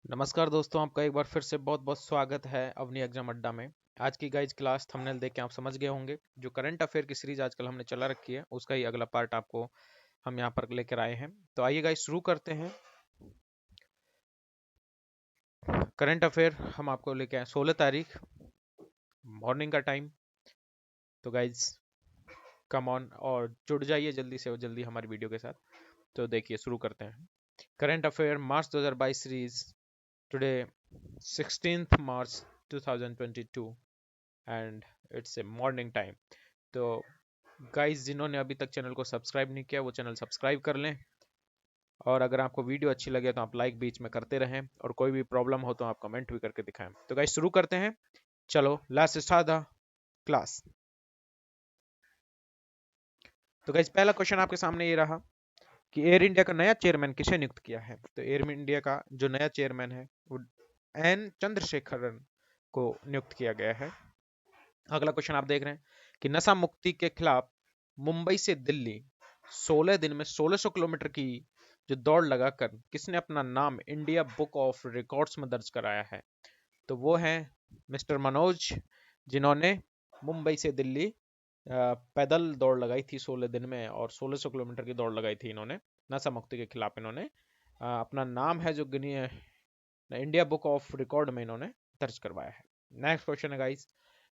नमस्कार दोस्तों, आपका एक बार फिर से बहुत बहुत स्वागत है अवनी एग्जाम अड्डा में। आज की गाइज क्लास थंबनेल देख के आप समझ गए होंगे। जो करंट अफेयर की सीरीज आजकल हमने चला रखी है उसका ही अगला पार्ट आपको हम यहाँ पर लेकर आए हैं। तो आइए गाइज शुरू करते हैं। करंट अफेयर हम आपको लेके आए 16 तारीख, मॉर्निंग का टाइम। तो गाइज कम ऑन और जुड़ जाइए जल्दी से जल्दी हमारी वीडियो के साथ। तो देखिए शुरू करते हैं। Current affair March 2022 series today 16th March 2022 and it's a morning time. तो गाइस जिन्होंने अभी तक चैनल को सब्सक्राइब नहीं किया वो चैनल सब्सक्राइब कर लें, और अगर आपको वीडियो अच्छी लगे तो आप लाइक बीच में करते रहें, और कोई भी प्रॉब्लम हो तो आप कमेंट भी करके दिखाएं। तो गाइस शुरू करते हैं। चलो लेट्स स्टार्ट द क्लास। तो गाइस पहला क्वेश्चन आपके सामने ये रहा कि एयर इंडिया का नया चेयरमैन किसे नियुक्त किया है। तो एयर इंडिया का जो नया चेयरमैन है वो एन चंद्रशेखरन को नियुक्त किया गया है। अगला क्वेश्चन आप देख रहे हैं कि नशा मुक्ति के खिलाफ मुंबई से दिल्ली 16 दिन में 1600 किलोमीटर की जो दौड़ लगाकर किसने अपना नाम इंडिया बुक ऑफ रिकॉर्ड्स में दर्ज कराया है। तो वो है मिस्टर मनोज, जिन्होंने मुंबई से दिल्ली पैदल दौड़ लगाई थी 16 दिन में, और 1600 किलोमीटर की दौड़ लगाई थी इन्होंने। नशा मुक्ति के खिलाफ इन्होंने अपना नाम है जो इंडिया बुक ऑफ रिकॉर्ड में इन्होंने दर्ज करवाया है। नेक्स्ट क्वेश्चन है गाइस,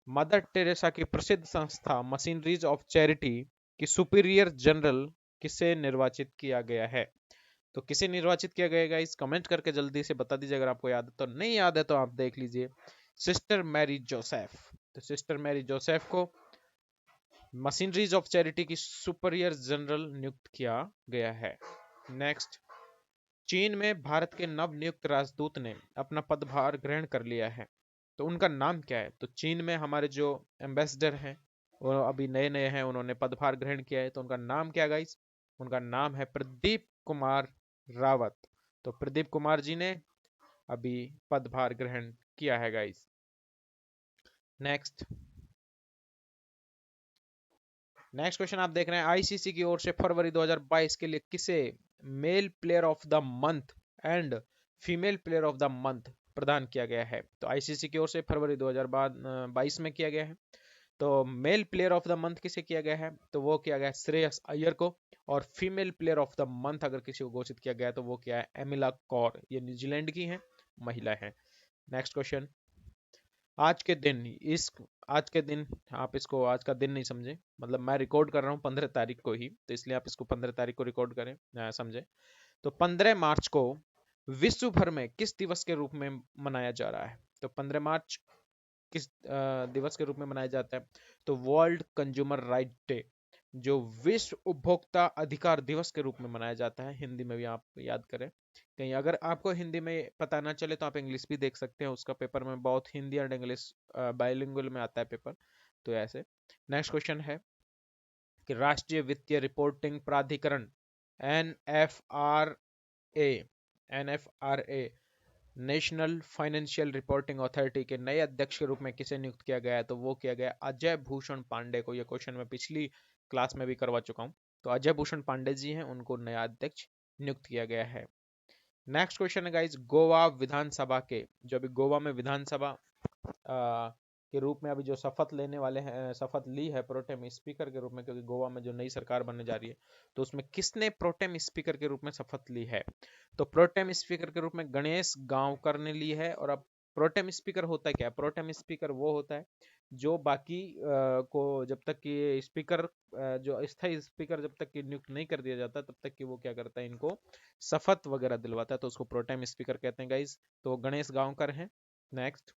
मदर टेरेसा की प्रसिद्ध संस्था मशीनरीज ऑफ चैरिटी की सुपीरियर जनरल किसे निर्वाचित किया गया है। तो किसे निर्वाचित किया गया गाइस, कमेंट करके जल्दी से बता दीजिए। अगर आपको याद है तो, नहीं याद है तो आप देख लीजिए। Sister Mary Joseph. तो सिस्टर मैरी जोसेफ को मशीनरीज ऑफ चैरिटी की सुपीरियर जनरल नियुक्त किया गया है। नेक्स्ट, चीन में भारत के नव नियुक्त राजदूत ने अपना पदभार ग्रहण कर लिया है। तो उनका नाम क्या है। तो चीन में हमारे जो एम्बेसडर हैं वो अभी नए नए हैं, उन्होंने पदभार ग्रहण किया है। तो उनका नाम क्या गाइस, उनका नाम है प्रदीप कुमार रावत। तो प्रदीप कुमार जी ने अभी पदभार ग्रहण किया है गाइस। नेक्स्ट नेक्स्ट क्वेश्चन आप देख रहे हैं, आईसीसी की ओर से फरवरी 2022 के लिए किसे mail player of the month and female player of the month प्रदान किया गया है। तो आईसीसी की ओर से फरवरी 2022 में किया गया है। तो mail player of the month किसे किया गया है, तो वो किया गया है श्रेयस अय्यर को। और female player of the month अगर किसी को घोषित किया गया है तो वो क्या है, एमिला कौर। ये न्यूजीलैंड की है, महिला है। नेक्स्ट क्वेश्चन, आज के दिन इस आज के दिन आप इसको आज का दिन नहीं समझे, मतलब मैं रिकॉर्ड कर रहा हूँ 15 तारीख को ही, तो इसलिए आप इसको 15 तारीख को रिकॉर्ड करें, समझे। तो 15 मार्च को विश्व भर में किस दिवस के रूप में मनाया जा रहा है। तो 15 मार्च किस दिवस के रूप में मनाया जाता है। तो वर्ल्ड कंज्यूमर राइट डे, जो विश्व उपभोक्ता अधिकार दिवस के रूप में मनाया जाता है। हिंदी में भी आप याद करें, कहीं अगर आपको हिंदी में पता ना चले तो आप इंग्लिश भी देख सकते हैं, उसका पेपर में बहुत हिंदी और इंग्लिश बाइलिंगुअल में आता है पेपर। तो ऐसे नेक्स्ट क्वेश्चन है कि राष्ट्रीय वित्तीय रिपोर्टिंग प्राधिकरण N F R A NFRA national financial reporting authority के नए अध्यक्ष के रूप में किसे नियुक्त किया गया है। तो वो किया गया अजय भूषण पांडे को। ये क्वेश्चन मैं पिछली क्लास में भी करवा चुका हूँ। तो अजय भूषण पांडे जी हैं, उनको नया अध्यक्ष नियुक्त किया गया है। नेक्स्ट क्वेश्चन है गाइस, गोवा विधानसभा के जो अभी गोवा में विधानसभा के रूप में अभी जो शपथ लेने वाले हैं, शपथ ली है प्रोटेम स्पीकर के रूप में, क्योंकि गोवा में जो नई सरकार बनने जा रही है तो उसमें किसने प्रोटेम स्पीकर के रूप में शपथ ली है। तो प्रोटेम स्पीकर के रूप में गणेश गांवकर ने ली है। और अब प्रोटेम स्पीकर होता है क्या, प्रोटेम स्पीकर वो होता है जो बाकी को जब तक कि स्पीकर जो स्थायी स्पीकर जब तक कि नियुक्त नहीं कर दिया जाता तब तक कि वो क्या करता है, इनको शपथ वगैरह दिलवाता है, तो उसको प्रोटेम स्पीकर कहते हैं गाइज। तो गणेश गांवकर हैं। नेक्स्ट,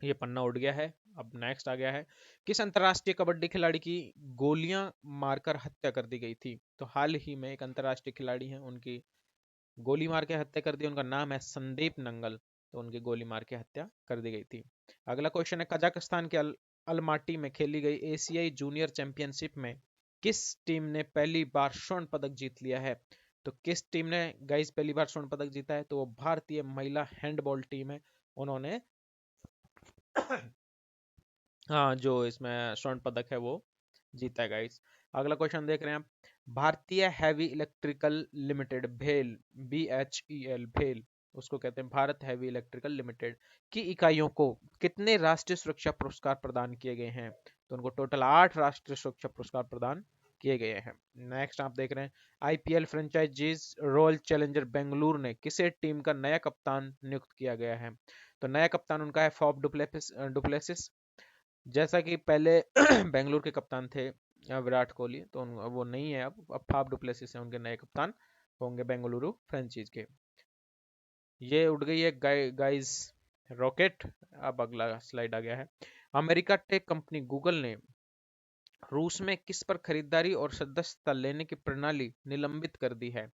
ये पन्ना उड़ गया है। अब नेक्स्ट आ गया है, किस अंतरराष्ट्रीय कबड्डी खिलाड़ी की गोलियां मारकर हत्या कर दी गई थी। तो हाल ही में एक अंतरराष्ट्रीय खिलाड़ी हैं, उनकी गोली मार के हत्या कर दी। उनका नाम है संदीप नंगल। तो उनकी गोली मार के हत्या कर दी गई थी। अगला क्वेश्चन है, कजाकिस्तान के अलमाटी में खेली गई एशियाई जूनियर चैंपियनशिप में किस टीम ने पहली बार स्वर्ण पदक जीत लिया है। तो किस टीम ने गाइस पहली बार स्वर्ण पदक जीता है, तो वो भारतीय महिला हैंडबॉल टीम है। उन्होंने हाँ, जो इसमें स्वर्ण पदक है वो जीता है गाइस। अगला क्वेश्चन देख रहे हैं आप, भारतीय हैवी इलेक्ट्रिकल लिमिटेड भेल BHEL भेल उसको कहते हैं भारत हैवी इलेक्ट्रिकल लिमिटेड की इकाइयों को कितने राष्ट्रीय सुरक्षा पुरस्कार प्रदान किए गए हैं? तो उनको टोटल 8 राष्ट्रीय सुरक्षा पुरस्कार प्रदान किए गए हैं। नेक्स्ट आप देख रहे हैं IPL franchises royal challenger Bengaluru ने किसे टीम का नया कप्तान नियुक्त किया गया है? तो नया कप्तान उनका है फॉफ डुप्लेसिस। जैसा कि पहले बेंगलुरु के कप्तान थे विराट कोहली, तो वो नहीं है, अब फाफ डुप्लेसिस है उनके नए कप्तान होंगे बेंगलुरु फ्रेंचाइज के। ये उड़ गई है गाइस रॉकेट। अब अगला स्लाइड आ गया है। अमेरिका टेक कंपनी गूगल ने रूस में किस पर खरीदारी और सदस्यता लेने की प्रणाली निलंबित कर दी है?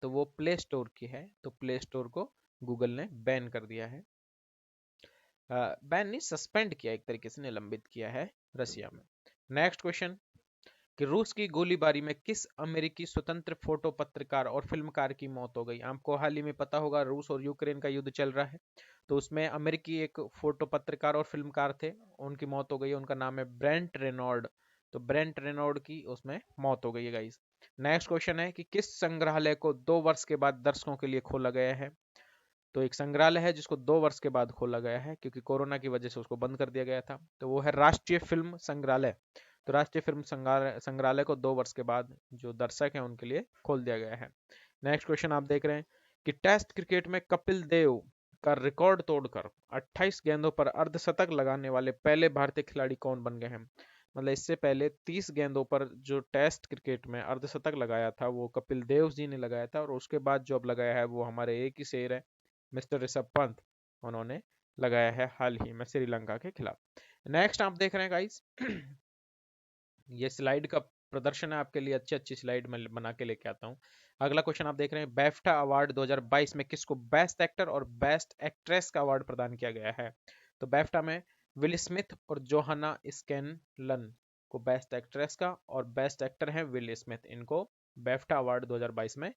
तो वो प्ले स्टोर की है, तो प्ले स्टोर को गूगल ने बैन कर दिया है। बैन नहीं, सस्पेंड किया, एक तरीके से निलंबित किया है रसिया में। नेक्स्ट क्वेश्चन कि रूस की गोलीबारी में किस अमेरिकी स्वतंत्र फोटो पत्रकार और फिल्मकार की मौत हो गई? आपको हाल ही में पता होगा रूस और यूक्रेन का युद्ध चल रहा है, तो उसमें अमेरिकी एक फोटो पत्रकार और फिल्मकार थे, उनकी मौत हो गई। उनका नाम है ब्रेंट रेनॉल्ड। तो ब्रेंट रेनॉल्ड की उसमें मौत हो गई है गाइस। नेक्स्ट क्वेश्चन है कि किस संग्रहालय को 2 वर्ष के बाद दर्शकों के लिए खोला गया है? तो एक संग्रहालय है जिसको 2 वर्ष के बाद खोला गया है, क्योंकि कोरोना की वजह से उसको बंद कर दिया गया था, तो वो है राष्ट्रीय फिल्म संग्रहालय। तो राष्ट्रीय फिल्म संग्रहालय को 2 वर्ष के बाद जो दर्शक हैं उनके लिए खोल दिया गया है। नेक्स्ट क्वेश्चन आप देख रहे हैं कि टेस्ट क्रिकेट में कपिल देव का रिकॉर्ड तोड़कर 28 गेंदों पर अर्धशतक लगाने वाले पहले भारतीय खिलाड़ी कौन बन गए हैं? मतलब इससे पहले 30 गेंदों पर जो टेस्ट क्रिकेट में अर्धशतक लगाया था वो कपिल देव जी ने लगाया था, और उसके बाद जो अब लगाया है वो हमारे एक ही शेर है, मिस्टर ऋषभ पंत, उन्होंने लगाया है हाल ही में श्रीलंका के खिलाफ। नेक्स्ट आप देख रहे हैं गाइस ये स्लाइड का प्रदर्शन है आपके लिए, अच्छी अच्छी स्लाइड मैं बना के लेके आता हूँ। अगला क्वेश्चन आप देख रहे हैं बैफ्टा अवार्ड 2022 में किसको बेस्ट एक्टर और बेस्ट एक्ट्रेस का अवार्ड प्रदान किया गया है? तो बैफ्टा में विल स्मिथ और जोहाना स्कैनलन को बेस्ट एक्ट्रेस का, और बेस्ट एक्टर है विल स्मिथ, इनको बैफ्टा अवार्ड 2022 में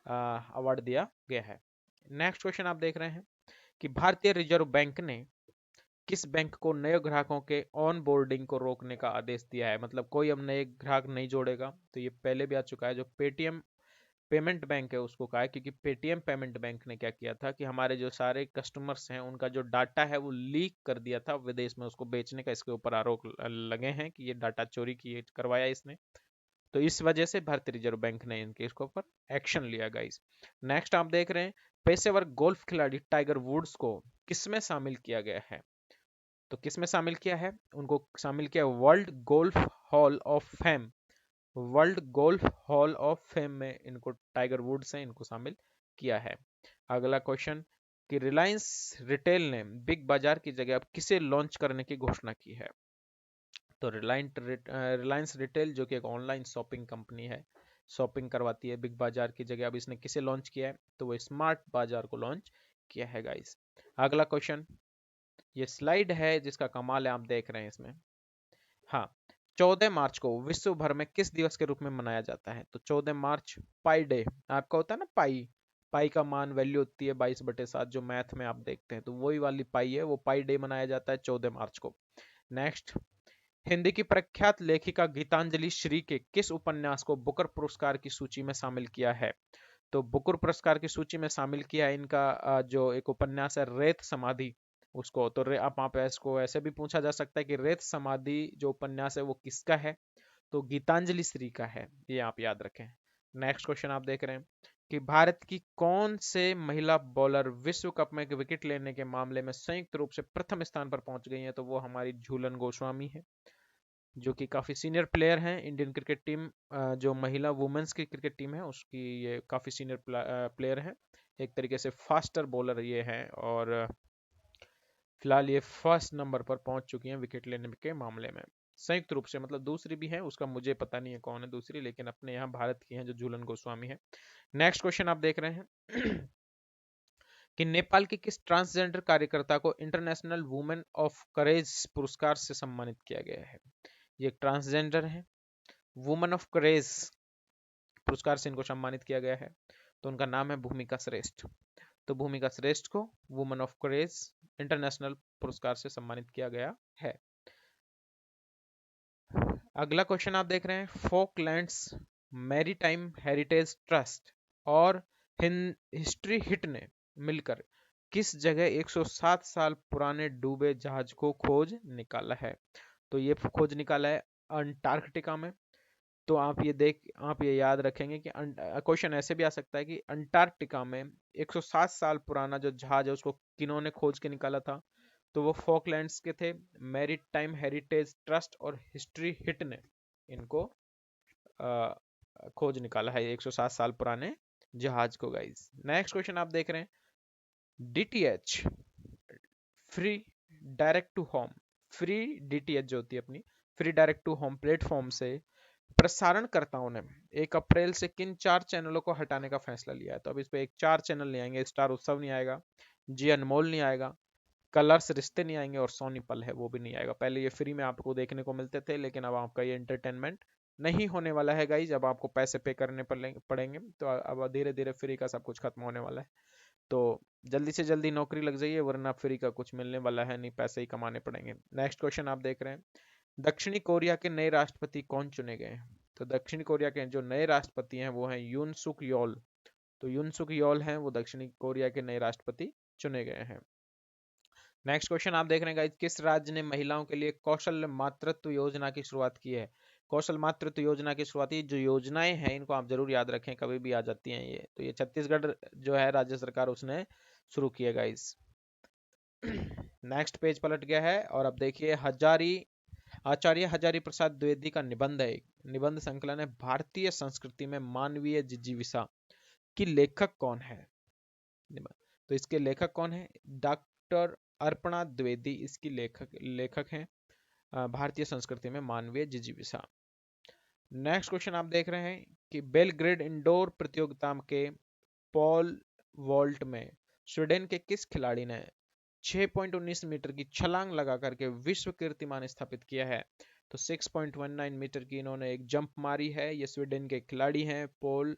अवार्ड दिया गया है। नेक्स्ट क्वेश्चन आप देख रहे हैं कि भारतीय रिजर्व बैंक ने किस बैंक को नए ग्राहकों के ऑन बोर्डिंग को रोकने का आदेश दिया है? मतलब कोई अब नए ग्राहक नहीं जोड़ेगा, तो ये पहले भी आ चुका है, जो पेटीएम पेमेंट बैंक है उसको कहा है, क्योंकि पेटीएम पेमेंट बैंक ने क्या किया था कि हमारे जो सारे कस्टमर्स हैं उनका जो डाटा है वो लीक कर दिया था विदेश में उसको बेचने का, इसके ऊपर आरोप लगे हैं कि ये डाटा चोरी की करवाया इसने, तो इस वजह से भारतीय रिजर्व बैंक ने इनके इसके ऊपर एक्शन लिया गाइस। नेक्स्ट आप देख रहे हैं पेशेवर गोल्फ खिलाड़ी टाइगर वुड्स को किसमें शामिल किया गया है? तो किस में शामिल किया है? उनको शामिल किया world golf hall of fame. World golf hall of fame में इनको टाइगर वुड्स हैं, इनको शामिल किया है। अगला क्वेश्चन कि रिलायंस रिटेल ने बिग बाजार की जगह अब किसे लॉन्च करने की घोषणा की है? तो रिलायंस रिटेल जो कि एक ऑनलाइन शॉपिंग कंपनी है, शॉपिंग करवाती है बिग बाजार की जगह, अब इसने किसे लॉन्च किया है? तो वो स्मार्ट बाजार को लॉन्च किया है गाइस। अगला क्वेश्चन, ये स्लाइड है जिसका कमाल है, आप देख रहे हैं इसमें। हाँ, 14 मार्च को विश्व भर में किस दिवस के रूप में मनाया जाता है? तो 14 मार्च पाई डे, आपका होता है ना पाई, पाई का मान वैल्यू होती है 22/7, जो मैथ में आप देखते हैं, तो वही वाली पाई है, वो पाई डे मनाया जाता है 14 मार्च को। नेक्स्ट, हिंदी की प्रख्यात लेखिका गीतांजलि श्री के किस उपन्यास को बुकर पुरस्कार की सूची में शामिल किया है? तो बुकर पुरस्कार की सूची में शामिल किया है इनका जो एक उपन्यास है रेत समाधि, उसको। तो आप वहाँ पे इसको ऐसे भी पूछा जा सकता है कि रेत समाधि जो उपन्यास है वो किसका है? तो गीतांजलि श्री का है, ये आप याद रखें। नेक्स्ट क्वेश्चन आप देख रहे हैं कि भारत की कौन से महिला बॉलर विश्व कप में विकेट लेने के मामले में संयुक्त रूप से प्रथम स्थान पर पहुंच गई है? तो वो हमारी झूलन गोस्वामी है, जो कि काफ़ी सीनियर प्लेयर हैं। इंडियन क्रिकेट टीम जो महिला वुमेन्स की क्रिकेट टीम है उसकी ये काफ़ी सीनियर प्लेयर हैं, एक तरीके से फास्टर बॉलर ये हैं, और फिलहाल ये फर्स्ट नंबर पर पहुंच चुकी हैं विकेट लेने के मामले में संयुक्त रूप से। मतलब दूसरी भी है, उसका मुझे पता नहीं है कौन है दूसरी, लेकिन अपने यहाँ भारत की हैं जो झूलन गोस्वामी है। नेक्स्ट क्वेश्चन आप देख रहे हैं कि नेपाल के किस ट्रांसजेंडर कार्यकर्ता को इंटरनेशनल वुमेन ऑफ करेज पुरस्कार से सम्मानित किया गया है? ये एक ट्रांसजेंडर है, वुमेन ऑफ करेज पुरस्कार से इनको सम्मानित किया गया है, तो उनका नाम है भूमिका श्रेष्ठ। तो भूमिका श्रेष्ठ को वुमेन ऑफ करेज इंटरनेशनल पुरस्कार से सम्मानित किया गया है। अगला क्वेश्चन आप देख रहे हैं फोकलैंड्स मैरीटाइम हेरिटेज ट्रस्ट और हिस्ट्री हिट ने मिलकर किस जगह 107 साल पुराने डूबे जहाज को खोज निकाला है? तो ये खोज निकाला है अंटार्कटिका में। तो आप ये याद रखेंगे कि क्वेश्चन ऐसे भी आ सकता है कि अंटार्कटिका में 107 साल पुराना जो जहाज है उसको किन्होंने खोज के निकाला था? तो वो फॉकलैंड्स के थे। मैरीटाइम हेरिटेज ट्रस्ट और हिस्ट्री हिट ने इनको अ, खोज निकाला है 107 साल पुराने जहाज को गाइस। नेक्स्ट क्वेश्चन आप देख रहे हैं DTH, free direct to home, free DTH जो होती है अपनी free direct to home platform से प्रसारणकर्ताओं ने 1 अप्रैल से किन 4 चैनलों को हटाने का फैसला लिया है? तो अब इस पे एक 4 चैनल नहीं आएंगे, स्टार उत्सव नहीं आएगा, जी अनमोल नहीं आएगा, कलर्स रिश्ते नहीं आएंगे और सोनी पल है वो भी नहीं आएगा। पहले ये फ्री में आपको देखने को मिलते थे, लेकिन अब आपका ये एंटरटेनमेंट नहीं होने वाला है गाइज। अब आपको पैसे पे करने पड़ेंगे। तो अब धीरे धीरे फ्री का सब कुछ खत्म होने वाला है। तो जल्दी से जल्दी नौकरी लग जाइए, वरना फ्री का कुछ मिलने वाला है नहीं, पैसे ही कमाने पड़ेंगे। नेक्स्ट क्वेश्चन आप देख रहे हैं दक्षिणी कोरिया के नए राष्ट्रपति कौन चुने गए हैं? तो दक्षिणी कोरिया के जो नए राष्ट्रपति हैं वो हैं यून सुक योल। तो यून सुक योल हैं वो दक्षिणी कोरिया के नए राष्ट्रपति चुने गए हैं। नेक्स्ट क्वेश्चन आप देख रहे हैं गाइस किस राज्य ने महिलाओं के लिए कौशल मातृत्व योजना की शुरुआत की है? कौशल मातृत्व योजना की शुरुआती जो योजनाएं हैं इनको आप जरूर याद रखें, कभी भी आ जाती हैं ये। तो ये छत्तीसगढ़ जो है राज्य सरकार उसने शुरू किया गाइस। नेक्स्ट पेज पलट गया है और अब देखिए आचार्य हजारी प्रसाद द्विवेदी का निबंध है। निबंध संकलन है भारतीय संस्कृति में मानवीय जिजीविका की लेखक कौन है? तो इसके लेखक कौन है? डॉक्टर अर्पणा द्विवेदी इसकी लेखक हैं। भारतीय संस्कृति में मानवीय जिजीविका। नेक्स्ट क्वेश्चन आप देख रहे हैं कि बेलग्रेड इंडोर प्रतियोगिता के पॉल वॉल्ट में स्वीडन के किस खिलाड़ी ने 6.19 मीटर की छलांग लगा करके विश्व कीर्तिमान स्थापित किया है? तो 6.19 मीटर की इन्होंने एक जंप मारी है। ये स्वीडन के खिलाड़ी हैं, पॉल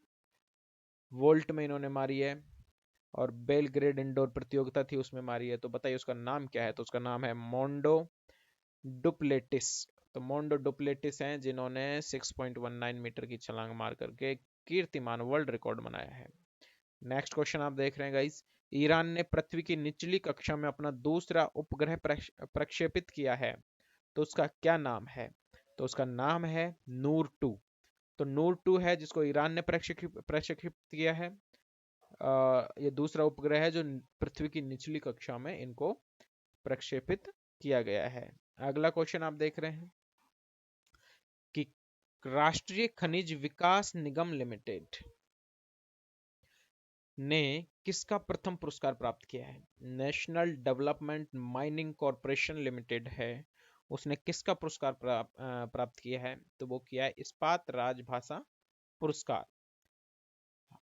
वोल्ट में इन्होंने मारी है और बेलग्रेड इंडोर प्रतियोगिता थी उसमें मारी है। तो बताइए उसका नाम क्या है? तो उसका नाम है मोंडो डुप्लेटिस। तो मोंडो डुप्लेटिस हैं जिन्होंने 6.19 मीटर की छलांग मार करके कीर्तिमान वर्ल्ड रिकॉर्ड बनाया है। नेक्स्ट क्वेश्चन आप देख रहे हैं गाइस ईरान ने पृथ्वी की निचली कक्षा में अपना दूसरा उपग्रह प्रक्षेपित किया है। तो उसका क्या नाम है? तो उसका नाम है नूर 2। तो नूर 2 है जिसको ईरान ने प्रक्षेपित किया है। ये दूसरा उपग्रह है जो पृथ्वी की निचली कक्षा में इनको प्रक्षेपित किया गया है। अगला क्वेश्चन आप देख रहे हैं कि राष्ट्रीय खनिज विकास निगम लिमिटेड ने किसका प्रथम पुरस्कार प्राप्त किया है? National development mining corporation limited है, उसने किसका पुरस्कार प्राप्त किया है? तो वो किया है इस्पात राजभाषा पुरस्कार।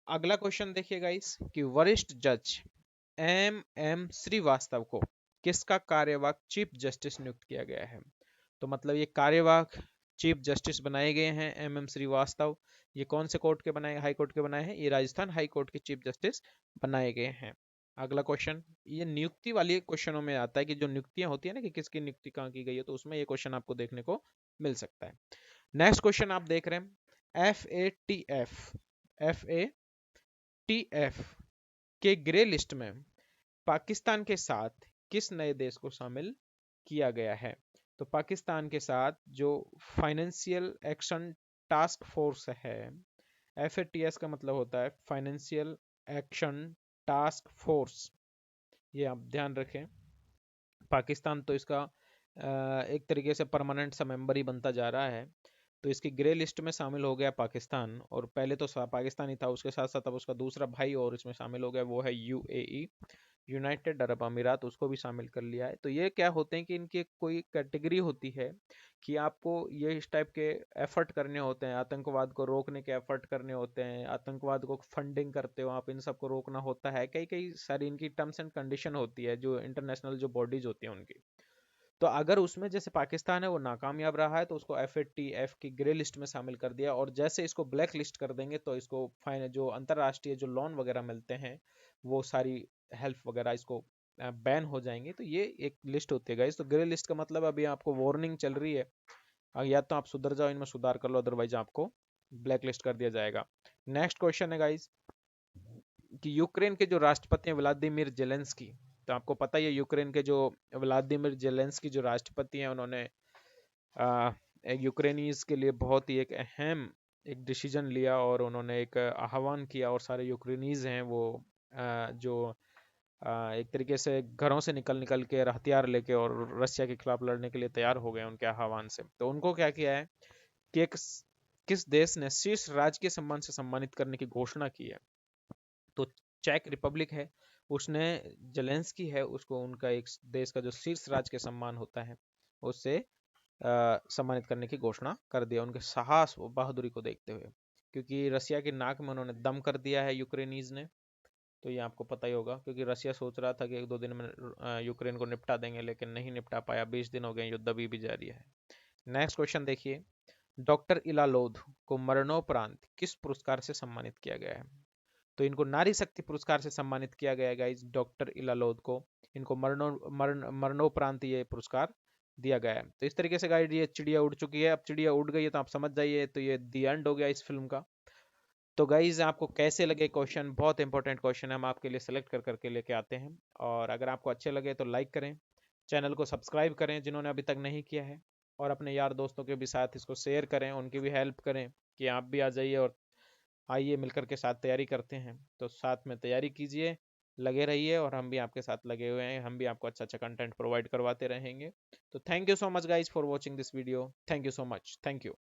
अगला क्वेश्चन देखिए गाइस कि वरिष्ठ जज एम श्रीवास्तव को किसका कार्यवाहक चीफ जस्टिस नियुक्त किया गया है? तो मतलब ये कार्यवाहक चीफ जस्टिस बनाए गए हैं एम श्रीवास्तव। ये कौन से कोर्ट के बनाए, हाई कोर्ट के बनाए हैं? ये राजस्थान हाई कोर्ट के चीफ जस्टिस बनाए गए हैं। अगला क्वेश्चन ये नियुक्ति वाली क्वेश्चनों में आता है कि जो नियुक्तियां होती है ना कि किसकी नियुक्ति कहाँ की गई है, तो उसमें ये क्वेश्चन आपको देखने को मिल सकता है। नेक्स्ट क्वेश्चन आप देख रहे हैं एफ के ग्रे लिस्ट में पाकिस्तान के साथ किस नए देश को शामिल किया गया है? तो पाकिस्तान के साथ जो फाइनेंशियल एक्शन टास्क फोर्स है, FATS का मतलब होता है फाइनेंशियल एक्शन टास्क फोर्स, ये आप ध्यान रखें। पाकिस्तान तो इसका एक तरीके से परमानेंट सा मेंबर ही बनता जा रहा है। तो इसकी ग्रे लिस्ट में शामिल हो गया पाकिस्तान, और पहले तो पाकिस्तान ही था, उसके साथ साथ अब उसका दूसरा भाई और इसमें शामिल हो गया, वो है UAE, यूनाइटेड अरब अमीरात, उसको भी शामिल कर लिया है। तो ये क्या होते हैं कि इनकी कोई कैटेगरी होती है कि आपको ये इस टाइप के एफर्ट करने होते हैं, आतंकवाद को रोकने के एफर्ट करने होते हैं, आतंकवाद को फंडिंग करते हो आप, इन सबको रोकना होता है। कई कई सारी इनकी टर्म्स एंड कंडीशन होती है जो इंटरनेशनल जो बॉडीज होती हैं उनकी। तो अगर उसमें जैसे पाकिस्तान है वो नाकामयाब रहा है तो उसको FATF की ग्रे लिस्ट में शामिल कर दिया, और जैसे इसको ब्लैक लिस्ट कर देंगे तो इसको फाइन जो अंतरराष्ट्रीय जो लोन वगैरह मिलते हैं वो सारी हेल्प वगैरह इसको बैन हो जाएंगे। तो ये एक लिस्ट होती है गाइस। तो ग्रे लिस्ट का मतलब अभी आपको वार्निंग चल रही है, या तो आप सुधर जाओ, इनमें सुधार कर लो, अदरवाइज आपको ब्लैक लिस्ट कर दिया जाएगा। नेक्स्ट क्वेश्चन है गाइस कि यूक्रेन के जो राष्ट्रपति हैं व्लादिमीर जेलेंस्की, तो आपको पता ही है यूक्रेन के जो व्लादिमीर जेलेंस्की जो राष्ट्रपति हैं, उन्होंने एक यूक्रेनीज के लिए बहुत ही एक अहम एक डिसीजन लिया और उन्होंने एक आह्वान किया और सारे यूक्रेनीज हैं वो जो एक तरीके से घरों से निकल निकल के हथियार लेके और रशिया के खिलाफ लड़ने के लिए तैयार हो गए उनके आह्वान से। तो उनको क्या किया है कि किस देश ने शीर्ष राजकीय सम्मान से सम्मानित करने की घोषणा की है, तो चेक रिपब्लिक है, उसने जेलेंस्की है उसको उनका एक देश का जो शीर्ष राजकीय सम्मान होता है उससे सम्मानित करने की घोषणा कर दिया उनके साहस और बहादुरी को देखते हुए, क्योंकि रशिया की नाक में उन्होंने दम कर दिया है यूक्रेनीज ने। तो ये आपको पता ही होगा, क्योंकि रशिया सोच रहा था कि 1-2 दिन में यूक्रेन को निपटा देंगे, लेकिन नहीं निपटा पाया। 20 दिन हो गए, युद्ध अभी भी जारी है। नेक्स्ट क्वेश्चन देखिए, डॉक्टर इलालोद को मरणोपरांत किस पुरस्कार से सम्मानित किया गया है? तो इनको नारी शक्ति पुरस्कार से सम्मानित किया गया है गाइस, डॉक्टर इलालोद को। इनको मरणोपरांत ये पुरस्कार दिया गया है। तो इस तरीके से गाइस ये चिड़िया उड़ चुकी है। अब चिड़िया उड़ गई है तो आप समझ जाइए, तो ये दी एंड हो गया इस फिल्म का। तो गाइज आपको कैसे लगे क्वेश्चन? बहुत इंपॉर्टेंट क्वेश्चन है, हम आपके लिए सेलेक्ट कर करके लेके आते हैं। और अगर आपको अच्छे लगे तो लाइक करें, चैनल को सब्सक्राइब करें जिन्होंने अभी तक नहीं किया है, और अपने यार दोस्तों के भी साथ इसको शेयर करें, उनकी भी हेल्प करें कि आप भी आ जाइए और आइए मिलकर के साथ तैयारी करते हैं। तो साथ में तैयारी कीजिए, लगे रहिए, और हम भी आपके साथ लगे हुए हैं, हम भी आपको अच्छा अच्छा कंटेंट प्रोवाइड करवाते रहेंगे। तो thank you so much guys for watching this video. Thank you so much. Thank you.